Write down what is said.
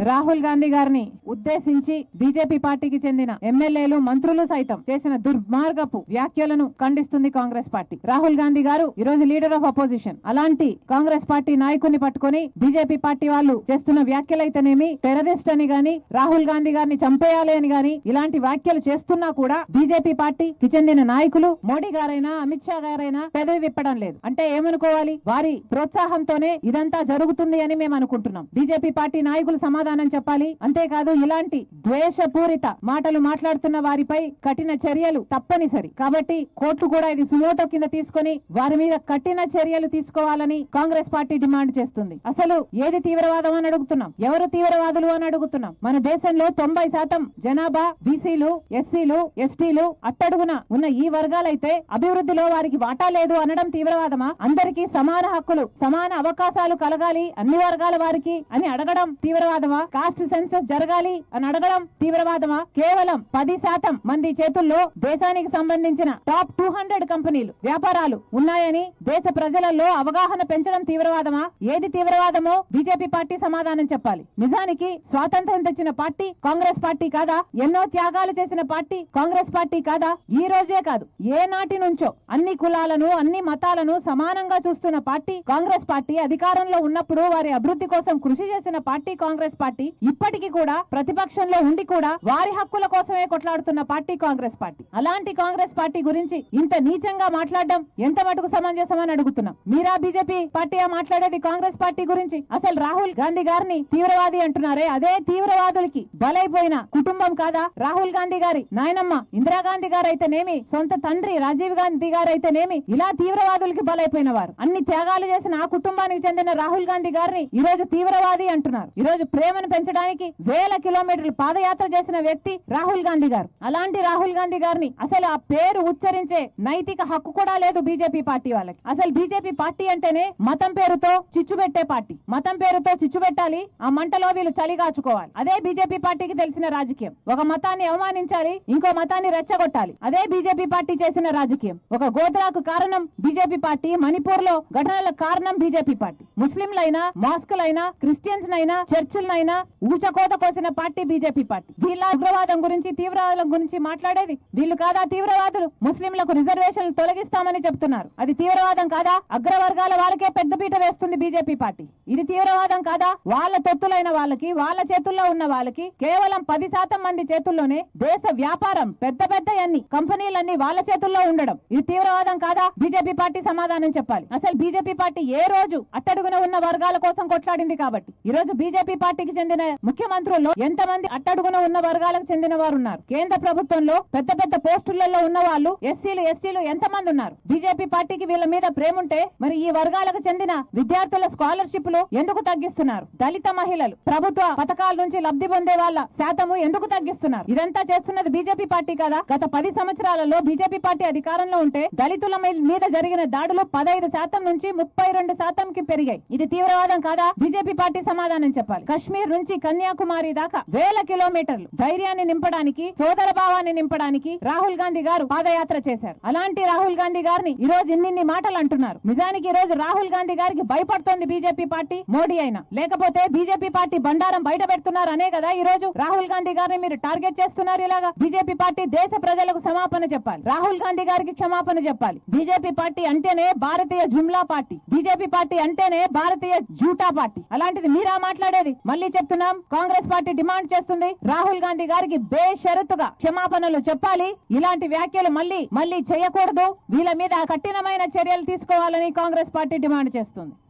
రాహుల్ గాంధీ గారిని ఉద్దేశించి బీజేపీ పార్టీకి చెందిన ఎమ్మెల్యేలు మంత్రులు సైతం చేసిన దుర్మార్గపు వ్యాఖ్యలను ఖండిస్తుంది కాంగ్రెస్ పార్టీ. రాహుల్ గాంధీ గారు ఈ రోజు లీడర్ ఆఫ్ అపోజిషన్. అలాంటి కాంగ్రెస్ పార్టీ నాయకుడిని పట్టుకొని బీజేపీ పార్టీ వాళ్ళు చేస్తున్న వ్యాఖ్యలైతేనేమి, టెర్రరిస్ట్ అని గాని, రాహుల్ గాంధీ గారిని చంపేయాలి అని గాని ఇలాంటి వ్యాఖ్యలు చేస్తున్నా కూడా బీజేపీ పార్టీకి చెందిన నాయకులు మోడీ గారైనా అమిత్ షా గారైనా పెదవి విప్పడం లేదు. అంటే ఏమనుకోవాలి? వారి ప్రోత్సాహంతోనే ఇదంతా జరుగుతుంది అని మేము అనుకుంటున్నాం. బీజేపీ పార్టీ నాయకులు సమాధానం చెప్పాలి. అంతేకాదు ఇలాంటి ద్వేషపూరిత మాటలు మాట్లాడుతున్న వారిపై కఠిన చర్యలు తప్పనిసరి. కాబట్టి కోర్టు కూడా ఇది సుమోటో కింద తీసుకొని వారి మీద కఠిన చర్యలు తీసుకోవాలని కాంగ్రెస్ పార్టీ డిమాండ్ చేస్తుంది. అసలు ఏది తీవ్రవాదం అని అడుగుతున్నాం, ఎవరు తీవ్రవాదులు అని అడుగుతున్నాం. మన దేశంలో 90% జనాభా బీసీలు, ఎస్సీలు, ఎస్టీలు అట్టడుగున ఉన్న ఈ వర్గాలైతే అభివృద్ధిలో వారికి వాటా లేదు అనడం తీవ్రవాదమా? అందరికీ సమాన హక్కులు, సమాన అవకాశాలు కలగాలి అన్ని వర్గాల వారికి అని అడగడం తీవ్రవాదమా? కాస్ట్ సెన్సస్ జరగాలి అని అడగడం తీవ్రవాదమా? కేవలం 10% మంది చేతుల్లో దేశానికి సంబంధించిన టాప్ 200 కంపెనీలు, వ్యాపారాలు ఉన్నాయని దేశ ప్రజలలో అవగాహన పెంచడం తీవ్రవాదమా? ఏది తీవ్రవాదమో బీజేపీ పార్టీ సమాధానం చెప్పాలి. నిజానికి స్వాతంత్ర్యం తెచ్చిన పార్టీ కాంగ్రెస్ పార్టీ కాదా? ఎన్నో త్యాగాలు చేసిన పార్టీ కాంగ్రెస్ పార్టీ కాదా? ఈ రోజే కాదు, ఏ నాటి నుంచో అన్ని కులాలను, అన్ని మతాలను సమానంగా చూస్తున్న పార్టీ కాంగ్రెస్ పార్టీ. అధికారంలో ఉన్నప్పుడు వారి అభివృద్ధి కోసం కృషి చేసిన పార్టీ కాంగ్రెస్ పార్టీ. ఇప్పటికీ కూడా ప్రతిపక్షంలో ఉండి కూడా వారి హక్కుల కోసమే కొట్లాడుతున్న పార్టీ కాంగ్రెస్ పార్టీ. అలాంటి కాంగ్రెస్ పార్టీ గురించి ఇంత నీచంగా మాట్లాడడం ఎంత మటుకు సమంజసమని అడుగుతున్నాం. మీరా బీజేపీ పార్టీ మాట్లాడేది కాంగ్రెస్ పార్టీ గురించి? అసలు రాహుల్ గాంధీ గారిని తీవ్రవాది అంటున్నారే, అదే తీవ్రవాదులకి బలైపోయిన కుటుంబం కాదా? రాహుల్ గాంధీ గారి నాయనమ్మ ఇందిరాగాంధీ గారు అయితేనేమి, సొంత తండ్రి రాజీవ్ గాంధీ గారు అయితేనేమి ఇలా తీవ్రవాదులకి బలైపోయిన వారు. అన్ని త్యాగాలు చేసిన ఆ కుటుంబానికి చెందిన రాహుల్ గాంధీ గారిని ఈ రోజు తీవ్రవాది అంటున్నారు. ఈ రోజు ప్రేమను పెంచడానికి వేల కిలోమీటర్లు పాదయాత్ర చేసిన వ్యక్తి రాహుల్ గాంధీ గారు. అలాంటి రాహుల్ గాంధీ గారిని అసలు ఆ పేరు ఉచ్చరించే నైతిక హక్కు కూడా లేదు బీజేపీ పార్టీ వాళ్ళకి. అసలు బీజేపీ పార్టీ అంటేనే మతం పేరుతో చిచ్చు పెట్టే పార్టీ. మతం పేరుతో చిచ్చు పెట్టాలి, ఆ మంటలో వీళ్ళు చలి కాచుకోవాలి. అదే బీజేపీ పార్టీకి తెలిసిన రాజకీయం. ఒక మతాన్ని అవమానించాలి, ఇంకో మతాన్ని రెచ్చగొట్టాలి. అదే బీజేపీ పార్టీ చేసిన రాజకీయం. ఒక గోత్రాకు కారణం బీజేపీ పార్టీ, మణిపూర్ లో ఘటనలకు కారణం బీజేపీ పార్టీ. ముస్లింలైనా, మాస్కులైనా, క్రిస్టియన్స్నైనా, చర్చిలనైనా ఊచకోత కోసిన పార్టీ బీజేపీ పార్టీ. వీళ్ళ ఉగ్రవాదం గురించి, తీవ్రవాదం గురించి మాట్లాడేది వీళ్ళు కాదా తీవ్రవాదులు? ముస్లింలకు రిజర్వేషన్లు తొలగిస్తామని చెప్తున్నారు. అది తీవ్రవాదం కాదా? అగ్రవర్గాల వాళ్ళకే పెద్దపీట వేస్తుంది బీజేపీ పార్టీ. ఇది తీవ్రవాదం కాదా? వాళ్ళ తొత్తులైన వాళ్ళకి, వాళ్ళ చేతుల్లో ఉన్న వాళ్ళకి కేవలం 10% మంది చేతుల్లోనే దేశ వ్యాపారం, పెద్ద పెద్ద అన్ని కంపెనీలన్నీ వాళ్ళ చేతుల్లో ఉండడం ఇది తీవ్రవాదం కాదా? బీజేపీ పార్టీ సమాధానం చెప్పాలి. అసలు బీజేపీ పార్టీ ఏ రోజు అట్టడుగున ఉన్న వర్గాల కోసం కొట్లాడింది? కాబట్టి ఈ రోజు బీజేపీ పార్టీకి చెందిన ముఖ్యమంత్రుల్లో ఎంతమంది అట్టడుగున ఉన్న వర్గాలకు చెందిన వారు ఉన్నారు? కేంద్ర ప్రభుత్వంలో పెద్ద పెద్ద పోస్టులలో ఉన్న వాళ్ళు ఎస్సీలు, ఎస్టీలు ఎంతమంది ఉన్నారు? బీజేపీ పార్టీకి వీళ్ళ మీద ప్రేమ ఉంటే మరి ఈ వర్గాలకు చెందిన విద్యార్థుల స్కాలర్షిప్లు ఎందుకు తగ్గిస్తున్నారు? దళిత మహిళలు ప్రభుత్వ పథకాల నుంచి లబ్ధి పొందే వాళ్ళ శాతము ఎందుకు తగ్గిస్తున్నారు? ఇదంతా చేస్తున్నది బీజేపీ పార్టీ కదా? గత 10 సంవత్సరాలలో బీజేపీ పార్టీ అధికారంలో ఉంటే దళితుల మీద జరిగిన దాడులు 15% నుంచి 32%కి పెరిగాయి. ఇది తీవ్రవాదం కాదా? బీజేపీ పార్టీ సమాధానం చెప్పాలి. కశ్మీర్ నుంచి కన్యాకుమారి దాకా వేల కిలోమీటర్లు ధైర్యాన్ని నింపడానికి, సోదర భావాన్ని నింపడానికి రాహుల్ గాంధీ గారు పాదయాత్ర చేశారు. అలాంటి రాహుల్ గాంధీ గారిని ఈ రోజు ఇన్ని మాటలు అంటున్నారు. నిజానికి ఈ రోజు రాహుల్ గాంధీ గారికి భయపడుతోంది బీజేపీ పార్టీ, మోడీ అయినా. లేకపోతే బీజేపీ పార్టీ బండారం బయట పెడుతున్నారు అనే కదా ఈ రోజు రాహుల్ గాంధీ గారిని మీరు టార్గెట్ చేస్తున్నారు. ఇలాగా బీజేపీ పార్టీ దేశ ప్రజలకు క్షమాపణ చెప్పాలి. రాహుల్ గాంధీ గారికి క్షమాపణ చెప్పాలి. బీజేపీ పార్టీ అంటేనే భారతీయ జుమ్లా పార్టీ, బీజేపీ పార్టీ అంటేనే భారతీయ జూటా పార్టీ. అలాంటిది మీరా మాట్లాడేది? మళ్ళీ చెప్తున్నాం, కాంగ్రెస్ పార్టీ డిమాండ్ చేస్తుంది రాహుల్ గాంధీ గారికి బేషరతుగా క్షమాపణలు చెప్పాలి. ఇలాంటి వ్యాఖ్యలు మళ్ళీ చేయకూడదు. వీళ్ళ మీద కఠినమైన చర్యలు తీసుకోవాలని కాంగ్రెస్ పార్టీ డిమాండ్ చేస్తుంది.